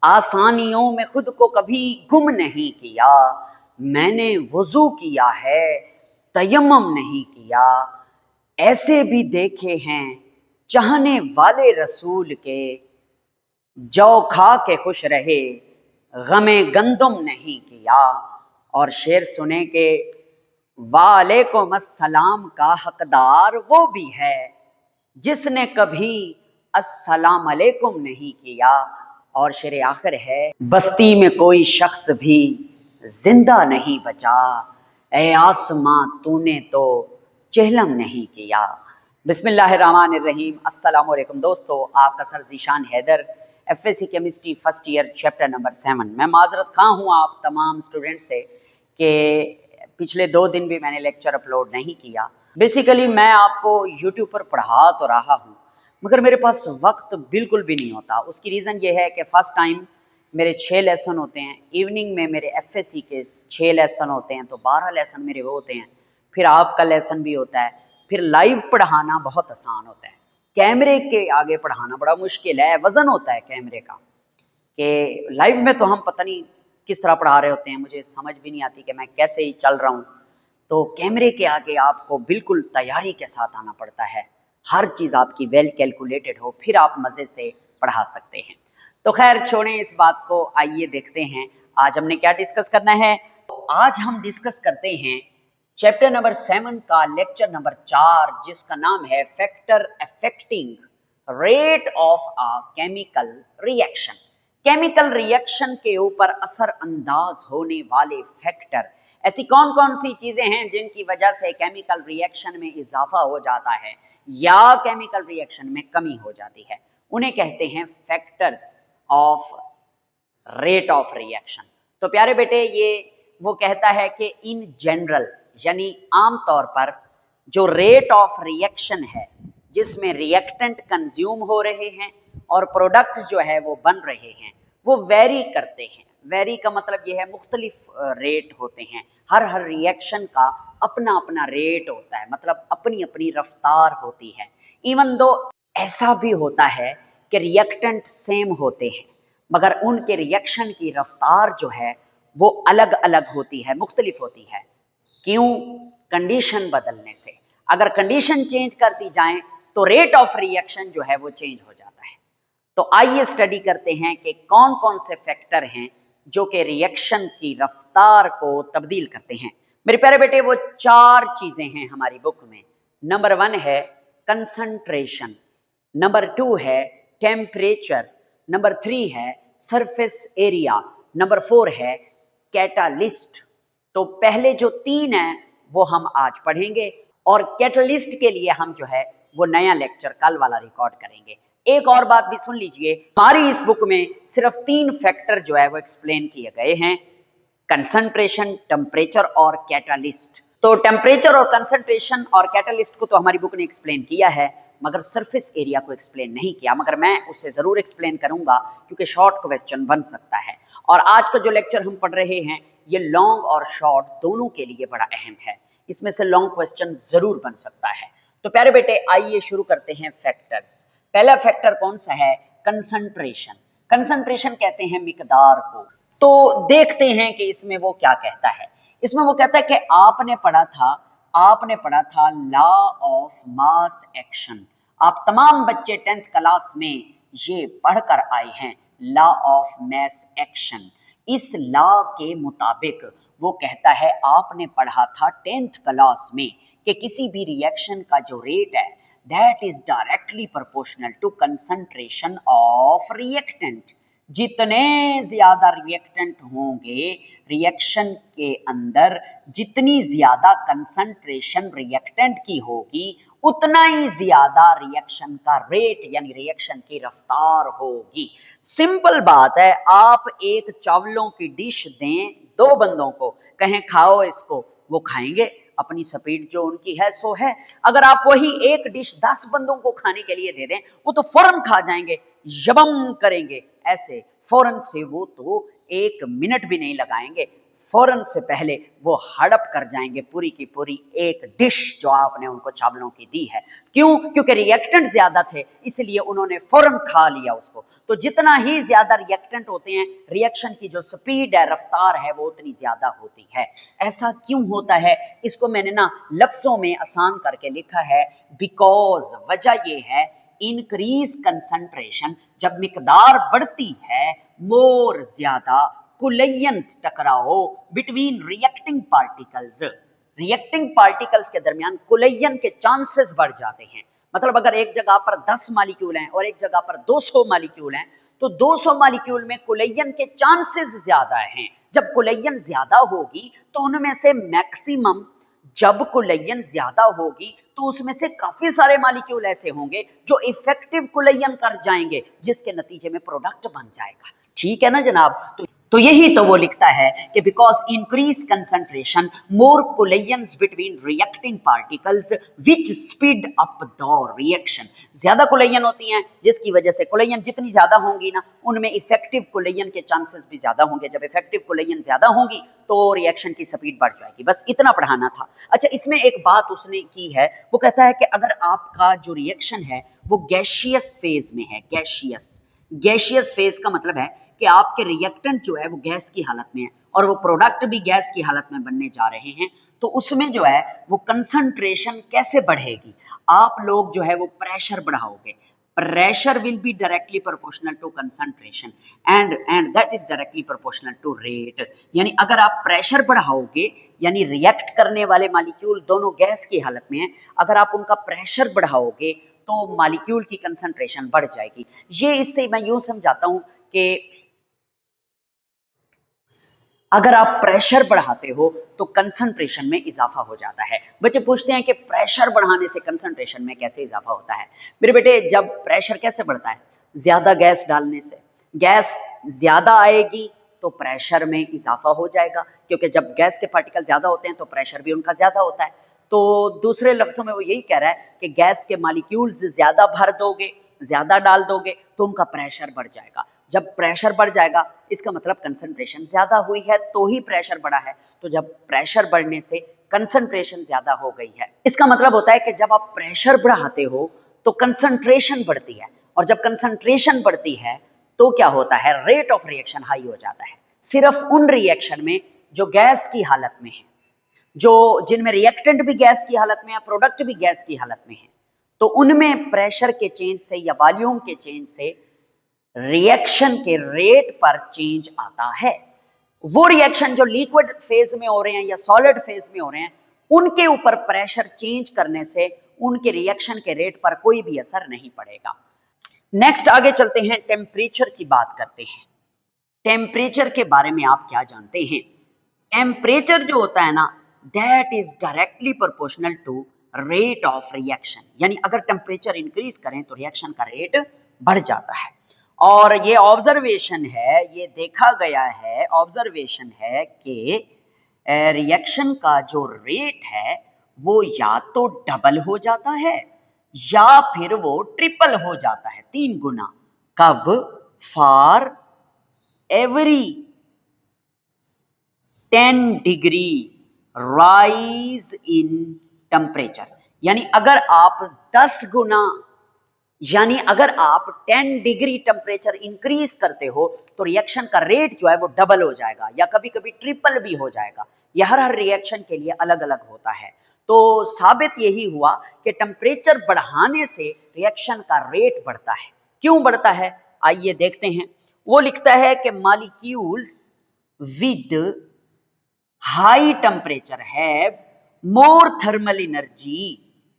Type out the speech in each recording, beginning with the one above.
आसानियों में खुद को कभी गुम नहीं किया, मैंने वुजू किया है तयम्मुम नहीं किया। ऐसे भी देखे हैं चाहने वाले रसूल के, जौ खा के खुश रहे गमे गंदुम नहीं किया। और शेर सुने के वालेकुम अस्सलाम का हकदार वो भी है जिसने कभी अस्सलाम अलैकुम नहीं किया। और शेर आखिर है बस्ती में कोई शख्स भी जिंदा नहीं बचा, ए आसमां तूने तो चेहलम नहीं किया। बिस्मिल्लाहिर्रहमानिर्रहीम। अस्सलाम वालेकुम दोस्तों, आपका sir Zeeshan Haider, FSc chemistry first year chapter number 7। मैं माजरत खा हूँ आप तमाम स्टूडेंट से कि पिछले 2 दिन भी मैंने लेक्चर अपलोड नहीं किया। बेसिकली मैं आपको यूट्यूब पर पढ़ा तो रहा हूँ मगर मेरे पास वक्त बिल्कुल भी नहीं होता। उसकी रीज़न ये है कि फ़र्स्ट टाइम मेरे 6 लेसन होते हैं, इवनिंग में मेरे एफएससी के 6 लेसन होते हैं, तो 12 लेसन मेरे वो होते हैं, फिर आपका लेसन भी होता है, फिर लाइव पढ़ाना बहुत आसान होता है, कैमरे के आगे पढ़ाना बड़ा मुश्किल है। वज़न होता है कैमरे का कि लाइव में तो हम पता नहीं किस तरह पढ़ा रहे होते हैं, मुझे समझ भी नहीं आती कि मैं कैसे ही चल रहा हूँ। तो कैमरे के आगे आपको बिल्कुल तैयारी के साथ आना पड़ता है, हर चीज़ आपकी वेल कैलकुलेटेड हो, फिर आप मज़े से पढ़ा सकते हैं। तो खैर छोड़ें इस बात को, आइए देखते हैं आज हमने क्या डिस्कस करना है। आज हम डिस्कस करते हैं चैप्टर नंबर 7 का लेक्चर नंबर 4, जिसका नाम है factor affecting rate of a chemical reaction. Chemical reaction के ऊपर असर अंदाज होने वाले फैक्टर, ऐसी कौन कौन सी चीजें हैं जिनकी वजह से केमिकल रिएक्शन में इजाफा हो जाता है या केमिकल रिएक्शन में कमी हो जाती है, उन्हें कहते हैं factors of rate of reaction. तो प्यारे बेटे, ये वो कहता है कि इन जनरल यानी आमतौर पर जो रेट ऑफ रिएक्शन है जिसमें रिएक्टेंट कंज्यूम हो रहे हैं और प्रोडक्ट जो है वो बन रहे हैं, वो वेरी करते हैं। वेरी का मतलब ये है मुख्तलिफ रेट होते हैं, हर रिएक्शन का अपना अपना रेट होता है, मतलब अपनी अपनी रफ्तार होती है। इवन दो ऐसा भी होता है कि रिएक्टेंट सेम होते हैं मगर उनके रिएक्शन की रफ्तार जो है वो अलग अलग होती है, मुख्तलिफ होती है। क्यों? कंडीशन बदलने से। अगर कंडीशन चेंज कर दी जाए तो रेट ऑफ रिएक्शन जो है वो चेंज हो जाता है। तो आइए स्टडी करते हैं कि कौन कौन से फैक्टर हैं जो कि रिएक्शन की रफ्तार को तब्दील करते हैं। मेरे प्यारे बेटे, वो 4 चीजें हैं हमारी बुक में। नंबर 1 है कंसंट्रेशन, नंबर 2 है टेम्परेचर, नंबर 3 है सरफेस एरिया, नंबर 4 है कैटालिस्ट। तो पहले जो 3 हैं वो हम आज पढ़ेंगे और कैटलिस्ट के लिए हम जो है वो नया लेक्चर कल वाला रिकॉर्ड करेंगे। एक और बात भी सुन लीजिए, हमारी इस बुक में सिर्फ 3 फैक्टर जो है वो एक्सप्लेन किए गए हैं, कंसंट्रेशन, टेम्परेचर और कैटालिस्ट। तो टेम्परेचर और कंसंट्रेशन और कैटालिस्ट को तो हमारी बुक ने एक्सप्लेन किया है मगर सरफेस एरिया को एक्सप्लेन नहीं किया, मगर मैं उसे जरूर एक्सप्लेन करूंगा क्योंकि शॉर्ट क्वेश्चन बन सकता है। और आज का जो लेक्चर हम पढ़ रहे हैं ये लॉन्ग और शॉर्ट दोनों के लिए बड़ा अहम है, इसमें से लॉन्ग क्वेश्चन जरूर बन सकता है। तो प्यारे बेटे, आइए शुरू करते हैं फैक्टर्स। पहला फैक्टर कौन सा है? कंसंट्रेशन। कंसंट्रेशन कहते हैं मिकदार को। तो देखते हैं कि इसमें वो क्या कहता है। इसमें वो कहता है कि आपने पढ़ा था लॉ ऑफ मास एक्शन। आप तमाम बच्चे 10th क्लास में ये पढ़कर आए हैं, लॉ ऑफ मास एक्शन। इस लॉ के मुताबिक वो कहता है, आपने पढ़ा था 10th क्लास में कि किसी भी रिएक्शन का जो रेट है that is directly proportional to concentration of reactant. जितने ज्यादा रिएक्टेंट होंगे रिएक्शन के अंदर, जितनी ज्यादा कंसंट्रेशन रिएक्टेंट की होगी उतना ही ज्यादा रिएक्शन का रेट यानी रिएक्शन की रफ्तार होगी। सिंपल बात है, आप एक चावलों की डिश दें 2 बंदों को, कहें खाओ इसको, वो खाएंगे, अपनी स्पीड जो उनकी है सो है। अगर आप वही एक डिश 10 बंदों को खाने के लिए दे दें वो तो फौरन खा जाएंगे, यबम करेंगे ऐसे फौरन से, वो तो 1 मिनट भी नहीं लगाएंगे। फौरन से पहले वो हड़प कर जाएंगे पूरी की पूरी एक डिश जो आपने उनको चावलों की दी है। क्यों? क्योंकि रिएक्टेंट ज्यादा थे, इसलिए उन्होंने फौरन खा लिया उसको। तो जितना ही ज्यादा रिएक्टेंट होते हैं, रिएक्शन की जो स्पीड है, रफ्तार है, वो उतनी ज्यादा होती है। ऐसा क्यों होता है? इसको मैंने ना लफ्जों में आसान करके लिखा है, बिकॉज वजह ये है, इंक्रीज कंसंट्रेशन, जब मिकदार बढ़ती है, मोर ज्यादा कुलेयंस टकराओ between reacting particles, reacting particles के दरमियान कुलेयन के चांसेस बढ़ जाते हैं। मतलब अगर एक जगह पर 10 मॉलिक्यूल हैं और एक जगह पर 200 मॉलिक्यूल हैं, तो 200 मॉलिक्यूल में कुलेयन के चांसेस ज्यादा हैं। जब कुलेयन ज्यादा होगी तो उनमें से मैक्सिमम, जब कुलेयन ज्यादा होगी तो उसमें से काफी सारे मॉलिक्यूल ऐसे होंगे जो इफेक्टिव कुलेयन कर जाएंगे, जिसके नतीजे में प्रोडक्ट बन जाएगा। ठीक है ना जनाब? तो यही तो वो लिखता है कि because increase concentration more collisions between reacting particles which speed up the reaction, ज्यादा कुलेयन होती हैं जिसकी वजह से, कुलेयन जितनी ज्यादा होंगी ना, उनमें इफेक्टिव कुलेयन के चांसेस भी ज्यादा होंगे। जब इफेक्टिव कुलेयन ज्यादा होंगी तो रिएक्शन की स्पीड बढ़ जाएगी। बस इतना पढ़ाना था। अच्छा, इसमें एक बात उसने की है, वो कहता है कि अगर आपका जो रिएक्शन है वो गैसियस फेज में है, गैसियस फेज का मतलब है कि आपके रिएक्टेंट जो है वो गैस की हालत में है और वो प्रोडक्ट भी गैस की हालत में बनने जा रहे हैं, तो उसमें जो है वो कंसंट्रेशन कैसे बढ़ेगी? आप लोग जो है वो pressure बढ़ाओगे, pressure will be directly proportional to concentration and that is directly proportional to rate। यानी अगर आप प्रेशर बढ़ाओगे, यानी रिएक्ट करने वाले मॉलिक्यूल दोनों गैस की हालत में हैं, अगर आप उनका प्रेशर बढ़ाओगे तो मॉलिक्यूल की कंसंट्रेशन बढ़ जाएगी। ये इससे मैं यूं समझाता हूं कि अगर आप प्रेशर बढ़ाते हो तो कंसंट्रेशन में इजाफा हो जाता है। बच्चे पूछते हैं कि प्रेशर बढ़ाने से कंसंट्रेशन में कैसे इजाफा होता है? मेरे बेटे, जब प्रेशर कैसे बढ़ता है? ज्यादा गैस डालने से। गैस ज्यादा आएगी तो प्रेशर में इजाफा हो जाएगा, क्योंकि जब गैस के पार्टिकल ज्यादा होते हैं तो प्रेशर भी उनका ज्यादा होता है। तो दूसरे लफ्जों में वो यही कह रहा है कि गैस के मॉलिक्यूल्स ज्यादा भर दोगे, ज्यादा डाल दोगे तो उनका प्रेशर बढ़ जाएगा। जब प्रेशर बढ़ जाएगा इसका मतलब कंसंट्रेशन ज्यादा हुई है तो ही प्रेशर बढ़ा है। तो जब प्रेशर बढ़ने से कंसंट्रेशन ज्यादा हो गई है, इसका मतलब होता है कि जब आप प्रेशर बढ़ाते हो तो कंसंट्रेशन बढ़ती है, और जब कंसंट्रेशन बढ़ती है तो क्या होता है? रेट ऑफ रिएक्शन हाई हो जाता है। सिर्फ उन रिएक्शन में जो गैस की हालत में है, जो जिनमें रिएक्टेंट भी गैस की हालत में है, प्रोडक्ट भी गैस की हालत में है, तो उनमें प्रेशर के चेंज से या वॉल्यूम के चेंज से रिएक्शन के रेट पर चेंज आता है। वो रिएक्शन जो लिक्विड फेज में हो रहे हैं या सॉलिड फेज में हो रहे हैं, उनके ऊपर प्रेशर चेंज करने से उनके रिएक्शन के रेट पर कोई भी असर नहीं पड़ेगा। नेक्स्ट आगे चलते हैं, टेम्परेचर की बात करते हैं। टेम्परेचर के बारे में आप क्या जानते हैं? टेम्परेचर जो होता है ना, that is directly proportional to rate of reaction. यानी अगर टेम्परेचर इंक्रीज करें तो रिएक्शन का रेट बढ़ जाता है। और ये ऑब्जर्वेशन है, ये देखा गया है, ऑब्जर्वेशन है कि रिएक्शन का जो रेट है वो या तो डबल हो जाता है या फिर वो ट्रिपल हो जाता है, 3 गुना। कब? For every 10 degree rise in temperature. यानी अगर आप 10 गुना, यानी अगर आप 10 डिग्री टेम्परेचर इंक्रीज करते हो तो रिएक्शन का रेट जो है वो डबल हो जाएगा या कभी कभी ट्रिपल भी हो जाएगा। यह हर रिएक्शन के लिए अलग अलग होता है। तो साबित यही हुआ कि टेम्परेचर बढ़ाने से रिएक्शन का रेट बढ़ता है। क्यों बढ़ता है? आइए देखते हैं। वो लिखता है कि molecules with high temperature have more thermal energy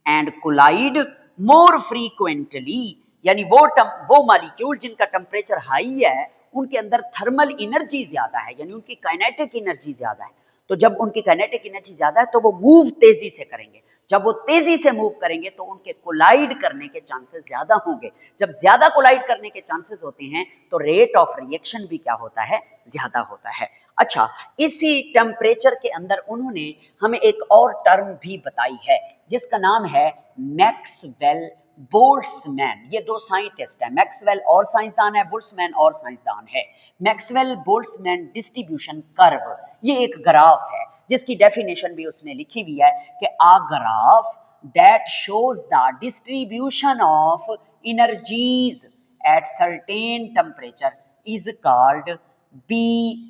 and collide more frequently. यानी वो मॉलिक्यूल जिनका टेम्परेचर हाई है उनके अंदर थर्मल एनर्जी ज्यादा है, यानी उनकी काइनेटिक एनर्जी ज्यादा है। तो जब उनकी काइनेटिक एनर्जी ज्यादा है तो वो मूव तेजी से करेंगे। जब वो तेजी से मूव करेंगे तो उनके कोलाइड करने के चांसेस ज्यादा होंगे। जब ज्यादा कोलाइड करने के चांसेस होते हैं तो रेट ऑफ रिएक्शन भी क्या होता है? ज्यादा होता है। अच्छा, इसी टेम्परेचर के अंदर उन्होंने हमें एक और टर्म भी बताई है जिसका नाम है मैक्सवेल बोल्ट्जमैन, ये दो साइंटिस्ट हैं, मैक्सवेल और साइंसदान है, बोल्ट्जमैन और साइंसदान है। मैक्सवेल बोल्ट्जमैन डिस्ट्रीब्यूशन कर्व, ये एक ग्राफ है जिसकी डेफिनेशन भी उसने लिखी हुई है कि a graph that shows the distribution of energies at certain temperature is called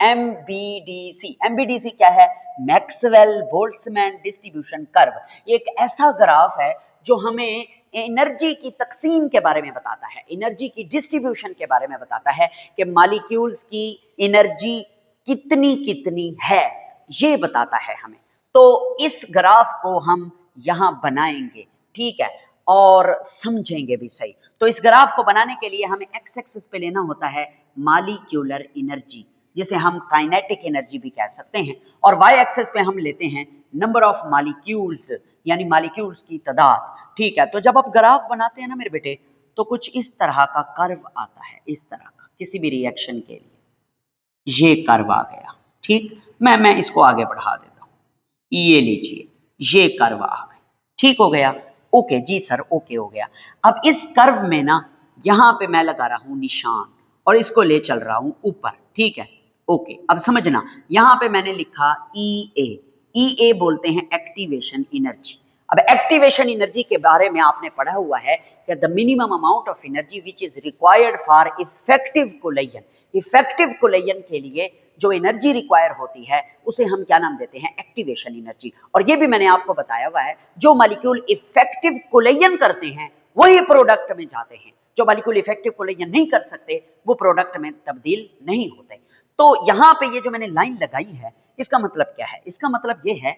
MBDC। MBDC क्या है? Maxwell Boltzmann distribution curve. एक ऐसा ग्राफ है जो हमें एनर्जी की तकसीम के बारे में बताता है, एनर्जी की डिस्ट्रीब्यूशन के बारे में बताता है कि मॉलिक्यूल्स की एनर्जी कितनी कितनी है, ये बताता है हमें। तो इस ग्राफ को हम यहां बनाएंगे, ठीक है, और समझेंगे भी सही। तो इस ग्राफ को बनाने के लिए हमें एक्स एक्सिस पे लेना होता है मॉलिक्यूलर एनर्जी, जिसे हम काइनेटिक एनर्जी भी कह सकते हैं, और वाई एक्सिस पे हम लेते हैं नंबर ऑफ मॉलिक्यूल्स, यानी मॉलिक्यूल्स की तादाद, ठीक है। तो जब आप ग्राफ बनाते हैं ना मेरे बेटे, तो कुछ इस तरह का कर्व आता है, इस तरह का, किसी भी रिएक्शन के लिए ये कर्व आ गया, ठीक। मैं इसको आगे बढ़ा देता हूं, ये लीजिए, ये कर्व आ गए, ठीक हो गया, ओके जी सर, ओके हो गया। अब इस कर्व में ना यहां पे मैं लगा रहा हूं निशान और इसको ले चल रहा हूं ऊपर, ठीक है, ओके। अब समझना, यहां पे मैंने लिखा ई ए बोलते हैं एक्टिवेशन एनर्जी। अब एक्टिवेशन एनर्जी के बारे में आपने पढ़ा हुआ है कि the minimum amount of energy which is required for effective collision. Effective collision के लिए जो एनर्जी रिक्वायर होती है उसे हम क्या नाम देते हैं? Activation energy. और ये भी मैंने आपको बताया हुआ है, जो मॉलिक्यूल इफेक्टिव कोलिजन करते हैं वही प्रोडक्ट में जाते हैं, जो मॉलिक्यूल इफेक्टिव कोलिजन नहीं कर सकते वो प्रोडक्ट में तब्दील नहीं होते। तो यहां पे ये जो मैंने लाइन लगाई है, इसका मतलब क्या है? इसका मतलब ये है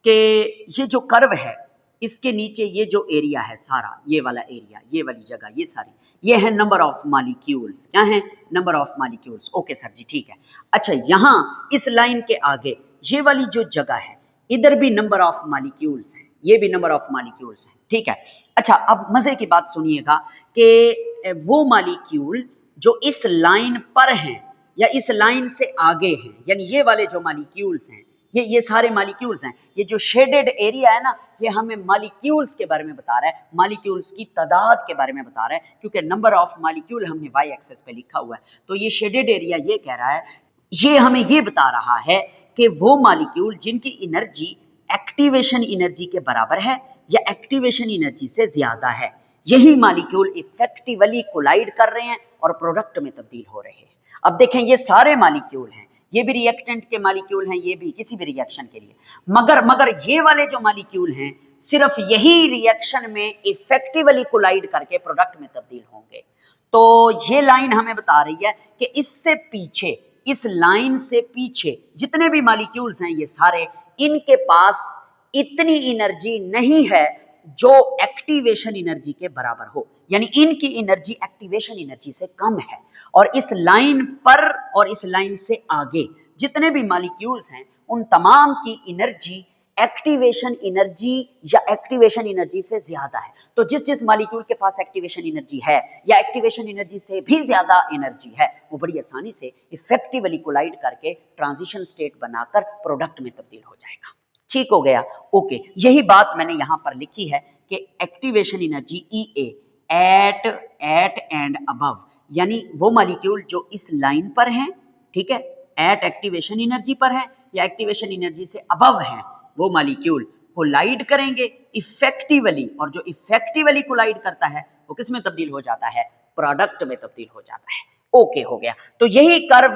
कि ये जो कर्व है, इसके नीचे ये जो एरिया है सारा, ये वाला एरिया, ये वाली जगह, ये सारी, ये है नंबर ऑफ मॉलिक्यूल्स। क्या है? Number of molecules. Okay sir ji, ठीक है। अच्छा, यहां इस लाइन के आगे ये वाली जो जगह है, इधर भी नंबर ऑफ मॉलिक्यूल्स हैं, ये भी नंबर ऑफ मॉलिक्यूल्स हैं, ठीक है। अच्छा, अब मजे की बात सुनिएगा कि वो मॉलिक्यूल जो इस लाइन पर हैं या इस लाइन से आगे हैं, यानी ये वाले जो मॉलिक्यूल्स हैं, ये सारे मॉलिक्यूल्स हैं। ये जो शेडेड एरिया है ना, ये हमें मॉलिक्यूल्स के बारे में बता रहा है, मॉलिक्यूल्स की तादाद के बारे में बता रहा है, क्योंकि नंबर ऑफ मॉलिक्यूल हमने वाई एक्सिस पे लिखा हुआ है। तो ये शेडेड एरिया ये कह रहा है, ये हमें ये बता रहा है कि वो मॉलिक्यूल जिनकी एनर्जी एक्टिवेशन एनर्जी के बराबर है या एक्टिवेशन एनर्जी से ज्यादा है, यही मॉलिक्यूल इफेक्टिवली कोलाइड कर रहे हैं और प्रोडक्ट में तब्दील हो रहे हैं। अब देखें, ये सारे मॉलिक्यूल हैं, ये भी रिएक्टेंट के मॉलिक्यूल हैं, ये भी किसी भी रिएक्शन के लिए, मगर ये वाले जो मॉलिक्यूल हैं सिर्फ यही रिएक्शन में इफेक्टिवली कोलाइड करके प्रोडक्ट में तब्दील होंगे। तो ये लाइन हमें बता रही है कि इससे पीछे, इस लाइन से पीछे जितने भी मॉलिक्यूल्स हैं, ये सारे, इनके पास इतनी एनर्जी नहीं है जो एक्टिवेशन एनर्जी के बराबर हो, यानी इनकी एनर्जी एक्टिवेशन एनर्जी से कम है। और इस लाइन पर और इस लाइन से आगे जितने भी मॉलिक्यूल्स हैं, उन तमाम की एनर्जी एक्टिवेशन एनर्जी या एक्टिवेशन एनर्जी से ज्यादा है। तो जिस जिस मॉलिक्यूल के पास एक्टिवेशन एनर्जी है या एक्टिवेशन एनर्जी से भी ज्यादा एनर्जी है, वो बड़ी आसानी से इफेक्टिवली कोलाइड करके ट्रांजिशन स्टेट बनाकर प्रोडक्ट में तब्दील हो जाएगा। ठीक हो गया, ओके। यही बात मैंने यहां पर लिखी है कि activation energy EA at and above, यानी वो मॉलिक्यूल जो इस लाइन पर हैं, ठीक है, एट एक्टिवेशन एनर्जी पर है या एक्टिवेशन एनर्जी से अबव हैं, वो मॉलिक्यूल कोलाइड करेंगे इफेक्टिवली, और जो इफेक्टिवली कोलाइड करता है वो किस में तब्दील हो जाता है? प्रोडक्ट में तब्दील हो जाता है। ओके हो गया। तो यही कर्व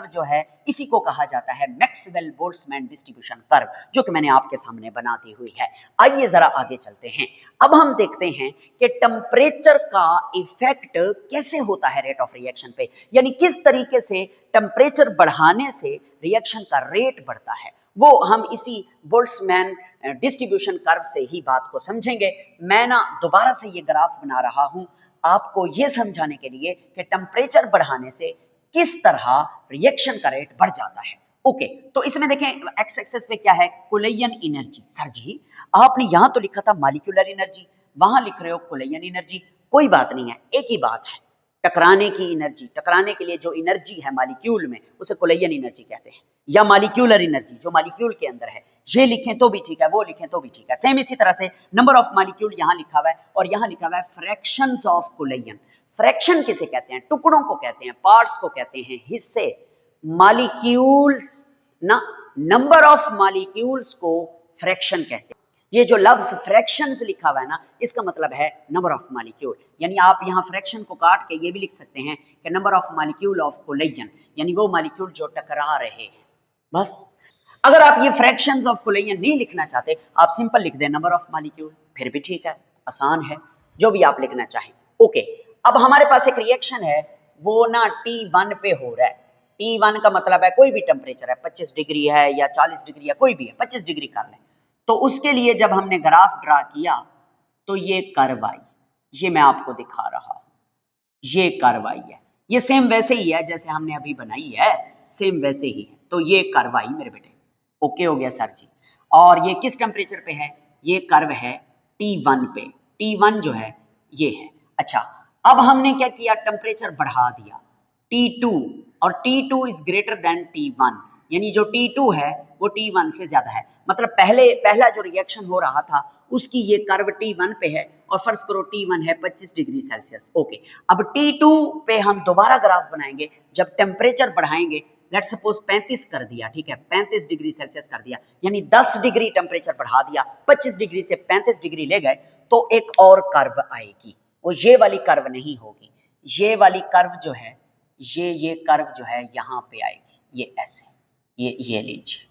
जो है, इसी को कहा जाता है मैक्सवेल बोल्ट्जमैन डिस्ट्रीब्यूशन कर्व, जो कि मैंने आपके सामने बना दी हुई है। आइए जरा आगे चलते हैं। अब हम देखते हैं कि टेम्परेचर का इफेक्ट कैसे होता है रेट ऑफ रिएक्शन पे, यानी किस तरीके से टेम्परेचर बढ़ाने से रिएक्शन का रेट बढ़ता है, वो हम इसी बोल्ट्जमैन डिस्ट्रीब्यूशन कर्व से ही बात को समझेंगे। मैं ना दोबारा से ये ग्राफ बना रहा हूं आपको ये समझाने के लिए कि टेम्परेचर बढ़ाने से किस तरह रिएक्शन का रेट बढ़ जाता है। ओके, तो इसमें देखें एक्स एक्सिस पे क्या है? Collision energy. सर जी, आपने यहां तो लिखा था मॉलिक्यूलर एनर्जी, वहां लिख रहे हो कोलिजन एनर्जी। कोई बात नहीं है, एक ही बात है। टकराने की एनर्जी, टकराने के लिए जो एनर्जी है मॉलिक्यूल में, उसे कोलिजन एनर्जी कहते हैं। या मालिक्यूलर एनर्जी जो मालिक्यूल के अंदर है, ये लिखें तो भी ठीक है, वो लिखें तो भी ठीक है। सेम इसी तरह से नंबर ऑफ मालिक्यूल यहाँ लिखा हुआ है और यहाँ लिखा हुआ है फ्रैक्शंस ऑफ कुलेयन। फ्रैक्शन किसे कहते हैं? टुकड़ों को कहते हैं, पार्ट्स को कहते हैं, हिस्से। मालिक्यूल्स ना, नंबर ऑफ मालिक्यूल्स को फ्रैक्शन कहते हैं। ये जो लफ्ज फ्रैक्शंस लिखा हुआ है ना, इसका मतलब है नंबर ऑफ मालिक्यूल। यानी आप यहाँ फ्रैक्शन को काट के ये भी लिख सकते हैं कि नंबर ऑफ मालिक्यूल ऑफ कुलेयन, यानी वो मालिक्यूल जो टकरा रहे हैं। बस अगर आप ये फ्रैक्शंस ऑफ कुलेयन नहीं लिखना चाहते, आप सिंपल लिख दें नंबर ऑफ मालिक्यूल, फिर भी ठीक है, आसान है, जो भी आप लिखना चाहें। ओके, अब हमारे पास एक रिएक्शन है, वो ना T1 पे हो रहा है। T1 का मतलब है कोई भी टेम्परेचर है, 25 डिग्री है या 40 डिग्री है, कोई भी है, 25 डिग्री कर लें। तो उसके लिए जब हमने ग्राफ ड्रा किया तो ये कर्व आई, ये मैं आपको दिखा रहा हूं, ये कर्व आई है, ये सेम वैसे ही है जैसे हमने अभी बनाई है, सेम वैसे ही है। तो ये कर्व आई मेरे बेटे, ओके हो गया सर जी। और ये किस टेम्परेचर पे है? ये कर्व है T1 पे, T1 जो है ये है। अच्छा, अब हमने क्या किया? टेम्परेचर बढ़ा दिया T2, और T2 is greater than T1, यानी जो T2 है वो T1 से ज्यादा है। मतलब पहला जो रिएक्शन हो रहा था उसकी ये कर्व T1 पे है, और फर्ज करो T1 है 25 डिग्री सेल्सियस। ओके, अब T2 पे हम दोबारा ग्राफ बनाएंगे जब टेम्परेचर बढ़ाएंगे। लेट्स सपोज 35 कर दिया, ठीक है, 35 डिग्री सेल्सियस कर दिया, यानी 10 डिग्री टेम्परेचर बढ़ा दिया, 25 डिग्री से 35 डिग्री ले गए, तो एक और कर्व आएगी, वो ये वाली कर्व नहीं होगी, ये वाली कर्व जो है, ये कर्व जो है यहाँ पे आएगी, ये ऐसे, ये लीजिए,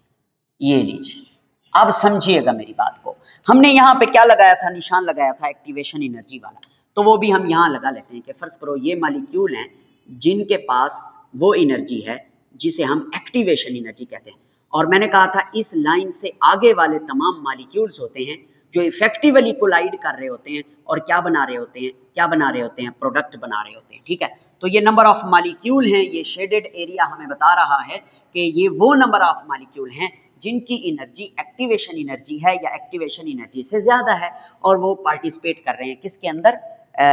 ये लीजिए। अब समझिएगा मेरी बात को। हमने यहाँ पे क्या लगाया था? निशान लगाया था एक्टिवेशन एनर्जी वाला, तो वो भी हम यहाँ लगा लेते हैं कि फर्ज करो ये मालिक्यूल हैं जिनके पास वो एनर्जी है जिसे हम एक्टिवेशन एनर्जी कहते हैं। और मैंने कहा था इस लाइन से आगे वाले तमाम मालिक्यूल्स होते हैं जो इफेक्टिवली कोलाइड कर रहे होते हैं और क्या बना रहे होते हैं? क्या बना रहे होते हैं? प्रोडक्ट बना रहे होते हैं, ठीक है। तो ये नंबर ऑफ मालिक्यूल हैं, ये शेडेड एरिया हमें बता रहा है कि ये वो नंबर ऑफ मालिक्यूल हैं जिनकी एनर्जी एक्टिवेशन एनर्जी है या एक्टिवेशन एनर्जी से ज्यादा है, और वो पार्टिसिपेट कर रहे हैं किसके अंदर?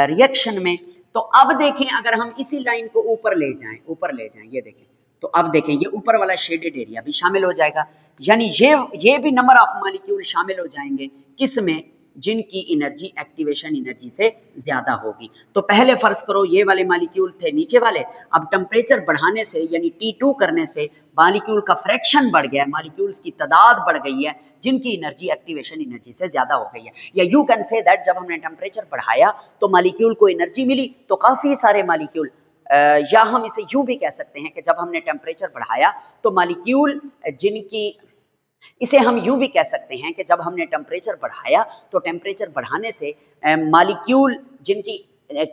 रिएक्शन में। तो अब देखें, अगर हम इसी लाइन को ऊपर ले जाएं, ये देखें, तो अब देखें ये ऊपर वाला शेडेड एरिया भी शामिल हो जाएगा, यानी ये भी नंबर ऑफ मॉलिक्यूल शामिल हो जाएंगे किसमें? जिनकी एनर्जी एक्टिवेशन एनर्जी से ज्यादा होगी। तो पहले फर्ज करो ये वाले मॉलिक्यूल थे नीचे वाले, अब टेम्परेचर बढ़ाने से यानी T2 करने से मॉलिक्यूल का फ्रैक्शन बढ़ गया है, मॉलिक्यूल्स की तादाद बढ़ गई है जिनकी एनर्जी एक्टिवेशन एनर्जी से ज्यादा हो गई है। या यू कैन से दैट जब हमने टेम्परेचर बढ़ाया तो मॉलिक्यूल को एनर्जी मिली, तो काफी सारे मॉलिक्यूल, या हम इसे यूं भी कह सकते हैं कि जब हमने टेम्परेचर बढ़ाया तो मॉलिक्यूल जिनकी, इसे हम यूं भी कह सकते हैं कि जब हमने टेम्परेचर बढ़ाया तो टेम्परेचर बढ़ाने से मॉलिक्यूल जिनकी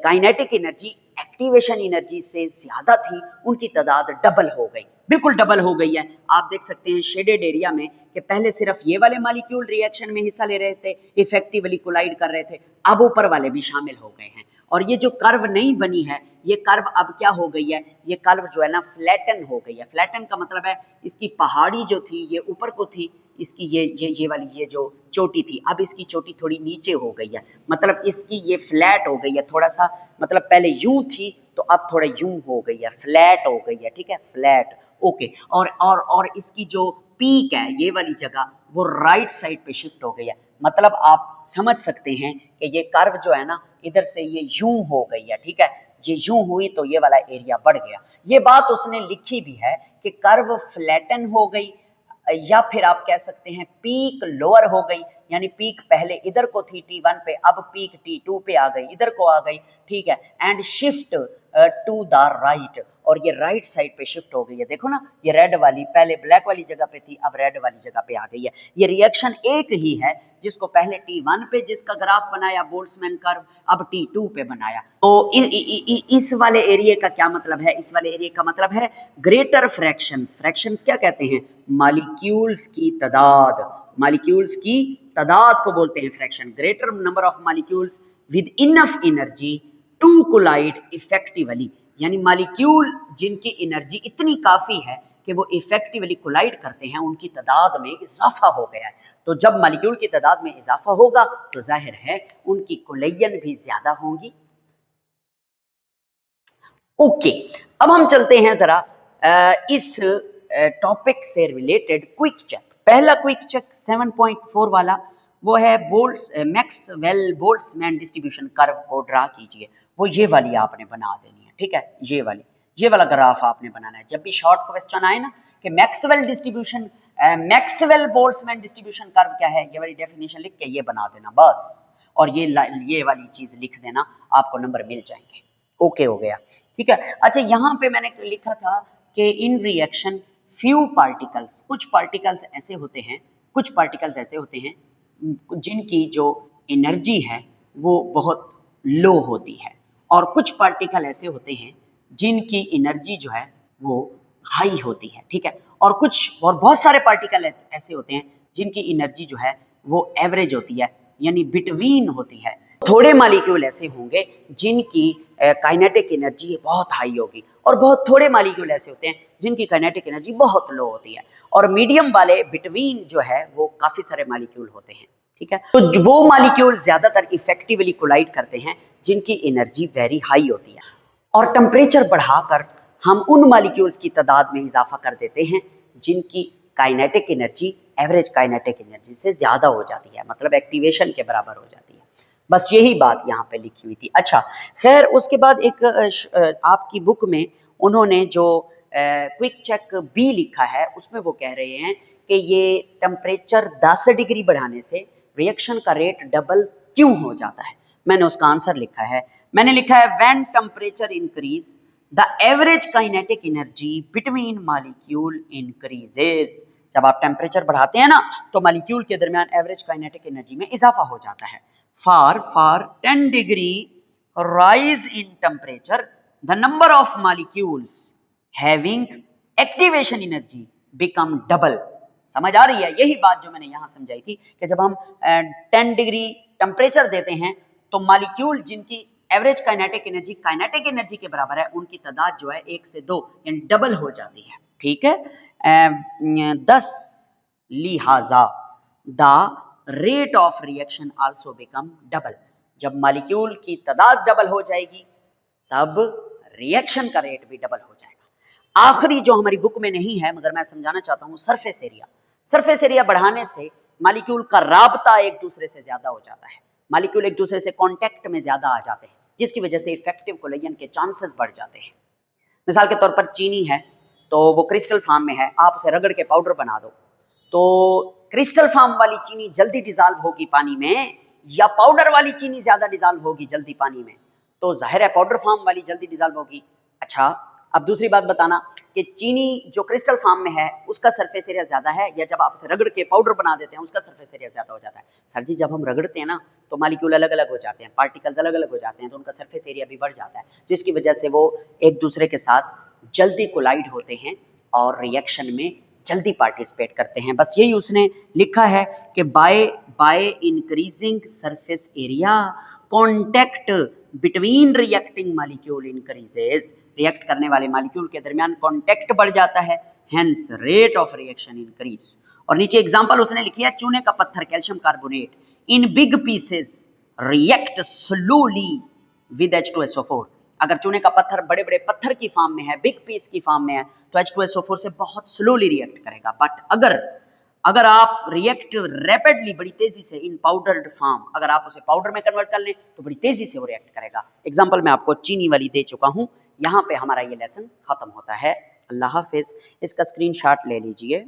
काइनेटिक एनर्जी एक्टिवेशन एनर्जी से ज्यादा थी उनकी तादाद डबल हो गई, बिल्कुल डबल हो गई है। आप देख सकते हैं शेडेड एरिया में कि पहले सिर्फ ये वाले मॉलिक्यूल रिएक्शन में हिस्सा ले रहे थे, इफेक्टिवली कोलाइड कर रहे थे, अब ऊपर वाले भी शामिल हो गए हैं। और ये जो कर्व नहीं बनी है, ये कर्व अब क्या हो गई है? ये कर्व जो है ना फ्लैटन हो गई है। फ्लैटन का मतलब है इसकी पहाड़ी जो थी ये ऊपर को थी, इसकी ये वाली ये जो चोटी थी, अब इसकी चोटी थोड़ी नीचे हो गई है, मतलब इसकी ये फ्लैट हो गई है थोड़ा सा, मतलब पहले यूं थी तो अब थोड़ा यूं हो गई है, फ्लैट हो गई है, ठीक है, फ्लैट। ओके, और इसकी जो पीक है ये वाली जगह वो राइट साइड पे शिफ्ट हो गई है, मतलब आप समझ सकते हैं कि ये कर्व जो है ना इधर से ये यूं हो गई है, ठीक है, ये यूं हुई तो ये वाला एरिया बढ़ गया। ये बात उसने लिखी भी है कि कर्व फ्लैटन हो गई, या फिर आप कह सकते हैं पीक लोअर हो गई, यानी पीक पहले इधर को थी T1 पे, अब पीक T2 पे आ गई, इधर को आ गई, ठीक है, and shift to the right, और ये राइट साइड पे शिफ्ट हो गई है। देखो ना, ये रेड वाली पहले ब्लैक वाली जगह पे थी, अब रेड वाली जगह पे आ गई है। ये रिएक्शन एक ही है जिसको पहले T1 पे जिसका ग्राफ बनाया बोल्ट्जमैन कर्व, अब T2 पे बनाया। तो इस वाले एरिया का क्या मतलब है? इस वाले एरिया का मतलब है ग्रेटर फ्रैक्शंस। फ्रैक्शंस क्या कहते हैं? मॉलिक्यूल्स की तादाद, मॉलिक्यूल्स की तादाद को बोलते हैं fraction. Greater number of molecules with enough energy to collide effectively, यानी मॉलिक्यूल जिनकी एनर्जी इतनी काफी है कि वो इफेक्टिवली कोलाइड करते हैं, उनकी तादाद में इजाफा हो गया है। तो जब मॉलिक्यूल की तादाद में इजाफा होगा तो जाहिर है उनकी कोलेयन भी ज्यादा होंगी। ओके, अब हम चलते हैं जरा इस टॉपिक से रिलेटेड क्विक चेक। पहला क्विक चेक 7.4 वाला वो है मैक्सवेल बोल्ट्जमैन डिस्ट्रीब्यूशन कर्व को ड्रा कीजिए। वो ये वाली आपने बना देनी है, ठीक है, ये वाला ग्राफ आपने बनाना है। जब भी शॉर्ट क्वेश्चन आए ना कि मैक्सवेल बोल्ट्जमैन डिस्ट्रीब्यूशन कर्व क्या है, ये वाली डेफिनेशन लिख के ये बना देना बस, और ये वाली चीज लिख देना, आपको नंबर मिल जाएंगे। ओके हो गया, ठीक है। अच्छा, यहाँ पे मैंने लिखा था कि इन रिएक्शन फ्यू पार्टिकल्स, कुछ पार्टिकल्स ऐसे होते हैं जिनकी जो एनर्जी है वो बहुत लो होती है, और कुछ पार्टिकल ऐसे होते हैं जिनकी एनर्जी जो है वो हाई होती है, ठीक है। और बहुत सारे पार्टिकल ऐसे होते हैं जिनकी एनर्जी जो है वो एवरेज होती है, यानी बिटवीन होती है। थोड़े मॉलिक्यूल ऐसे होंगे जिनकी काइनेटिक एनर्जी बहुत हाई होगी, और बहुत थोड़े मॉलिक्यूल ऐसे होते हैं जिनकी काइनेटिक एनर्जी बहुत लो होती है, और मीडियम वाले बिटवीन जो है वो काफी सारे मॉलिक्यूल होते हैं, ठीक है। तो वो मॉलिक्यूल ज्यादातर इफेक्टिवली कोलाइड करते हैं जिनकी एनर्जी वेरी हाई होती है, और टेम्परेचर बढ़ाकर हम उन मॉलिक्यूल्स की तादाद में इजाफा कर देते हैं जिनकी kinetic energy average kinetic energy से ज्यादा हो जाती है, मतलब एक्टिवेशन के बराबर हो जाती है। बस यही बात यहाँ पे लिखी हुई थी। अच्छा, खैर उसके बाद एक आपकी बुक में उन्होंने जो क्विक चेक बी लिखा है उसमें वो कह रहे हैं कि ये टेम्परेचर 10 डिग्री बढ़ाने से रिएक्शन का रेट डबल क्यों हो जाता है। मैंने उसका आंसर लिखा है, when temperature increase the average kinetic energy between molecule increases. जब आप टेम्परेचर बढ़ाते हैं ना तो मॉलिक्यूल के दरमियान एवरेज काइनेटिक एनर्जी में इजाफा हो जाता है। For 10 degree rise in temperature, the number of molecules having activation energy become double। समझ आ रही है? यही बात जो मैंने यहाँ समझाई थी कि जब हम 10 डिग्री टेम्परेचर देते हैं तो मॉलिक्यूल जिनकी एवरेज काइनेटिक एनर्जी के बराबर है उनकी तादाद जो है 1 से 2 यानी डबल हो जाती है, ठीक है। 10 लिहाजा the rate of reaction also become double. जब मॉलिक्यूल की तादाद डबल हो जाएगी तब रिएक्शन का रेट भी डबल हो जाएगा। आखिरी जो हमारी बुक में नहीं है मगर मैं समझाना चाहता हूं, सरफेस एरिया बढ़ाने से मॉलिक्यूल का राबता एक दूसरे से ज्यादा हो जाता है, मॉलिक्यूल एक दूसरे से कांटेक्ट में ज्यादा आ जाते हैं, जिसकी वजह से इफेक्टिव कोलिजन के चांसेस बढ़ जाते हैं। मिसाल के तौर पर चीनी है तो वो क्रिस्टल फॉर्म में है, आप उसे रगड़ के पाउडर बना दो तो क्रिस्टल फॉर्म वाली चीनी जल्दी डिसॉल्व होगी पानी में, या पाउडर वाली चीनी ज्यादा डिसॉल्व होगी जल्दी पानी में, तो जाहिर है पाउडर फॉर्म वाली जल्दी डिसॉल्व होगी। अच्छा, अब दूसरी बात बताना कि चीनी जो क्रिस्टल फॉर्म में है उसका सरफेस एरिया ज्यादा है, या जब आप उसे रगड़ के पाउडर बना देते हैं उसका सरफेस एरिया ज्यादा हो जाता है। सर जी, जब हम रगड़ते हैं ना तो मॉलिक्यूल अलग अलग हो जाते हैं, पार्टिकल्स अलग अलग हो जाते हैं, तो उनका सरफेस एरिया भी बढ़ जाता है, जिसकी वजह से वो एक दूसरे के साथ जल्दी कोलाइड होते हैं और रिएक्शन में जल्दी पार्टिसिपेट करते हैं। बस यही उसने लिखा है कि by increasing surface area contact between reacting molecule increases. React करने वाले मॉलिक्यूल के दरमियान कॉन्टैक्ट बढ़ जाता है, hence rate of reaction increase. और नीचे एग्जांपल उसने लिखी है, चूने का पत्थर calcium carbonate in big pieces react slowly with H2SO4। अगर चूने का पत्थर बड़े बड़े पत्थर की फॉर्म में है, बिग पीस की फॉर्म में है, तो H2SO4 से बहुत स्लोली रिएक्ट करेगा। बट अगर आप रिएक्ट रैपिडली, बड़ी तेजी से, इन पाउडर्ड फॉर्म, अगर आप उसे पाउडर में कन्वर्ट कर लें तो बड़ी तेजी से वो रिएक्ट करेगा। एग्जांपल मैं आपको चीनी वाली दे चुका हूं। यहाँ पे हमारा ये लेसन खत्म होता है। अल्लाह हाफिज। इसका स्क्रीनशॉट ले लीजिए।